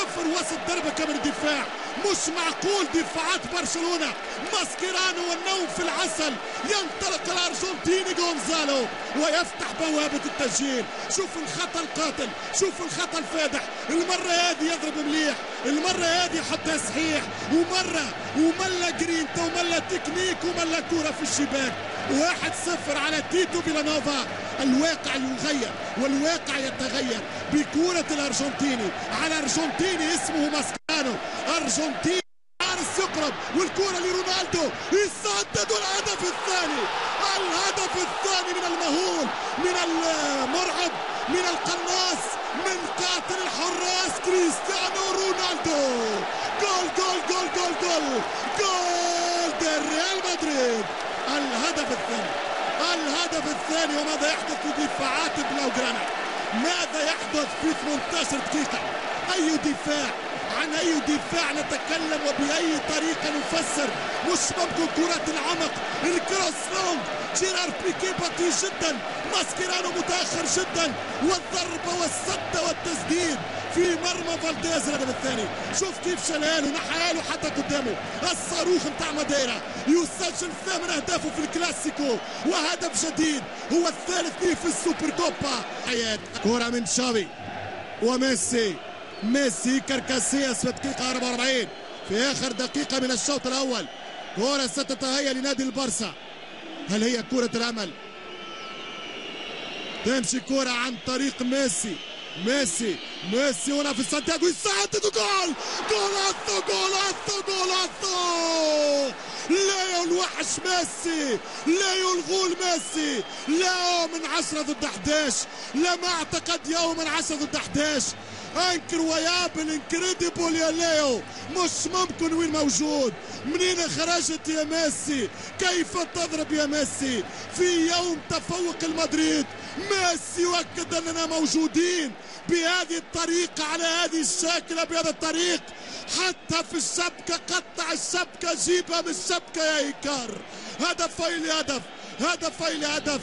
صفر وسط دربكه من الدفاع. مش معقول دفاعات برشلونة. ماسكيرانو والنوم في العسل. ينطلق الارجنتيني جونزالو ويفتح بوابة التسجيل. شوف الخطأ القاتل، شوف الخطأ الفادح. المرة هذه يضرب مليح، المرة هذه يحطها صحيح، وملا جرينتا وملا تكنيك وملا كورة في الشباك. 1-0 على تيتو فيلانوفا. الواقع يغير والواقع يتغير بكورة الارجنتيني على ارجنتيني اسمه ماسكيرانو. ارجنتيني حارس يقرب والكرة لرونالدو يسدد الهدف الثاني. الهدف الثاني من المهول، من المرعب، من القناص، من قاتل الحراس كريستيانو رونالدو. جول جول جول جول جول جول ريال مدريد. الهدف الثاني، الهدف الثاني. وماذا يحدث في دفاعات بلاوغرانا؟ ماذا يحدث في 18 دقيقة؟ أي دفاع؟ عن أي دفاع نتكلم وبأي طريقة نفسر؟ مش ممكن كرة العمق، الكروس لونج، جيرار بيكي بطيء جدا، ماسكيرانو متأخر جدا، والضربة والسدة والتسديد في مرمى فالديز. الهدف الثاني شوف كيف شلاله نحاله حتى قدامه. الصاروخ نتاع ماديرا يسجل 8 أهدافه في الكلاسيكو، وهدف جديد هو الثالث ليه في السوبر كوبا. حياة كرة من شافي وميسي. ميسي كركاسياس في الدقيقة 44 في آخر دقيقة من الشوط الأول. كرة ستتهيأ لنادي البارسا. هل هي كرة الأمل؟ تمشي كرة عن طريق ميسي. ميسي هنا في سانتياغو يسدد جول. جولاتو جولاتو جولاتو. لا الوحش ميسي، لا الغول ميسي. لا من 10 ضد 11. لم اعتقد يوما 10 ضد 11. انكرويابل انكريديبل يا ليو. مش ممكن وين موجود؟ منين خرجت يا ميسي؟ كيف تضرب يا ميسي في يوم تفوق المدريد؟ ميسي يؤكد اننا موجودين بهذه الطريقة، على هذه الشاكلة، بهذا الطريق. حتى في الشبكة، قطع الشبكة، جيبها من الشبكة يا إيكار. هدفين لهدف، هدفين لهدف.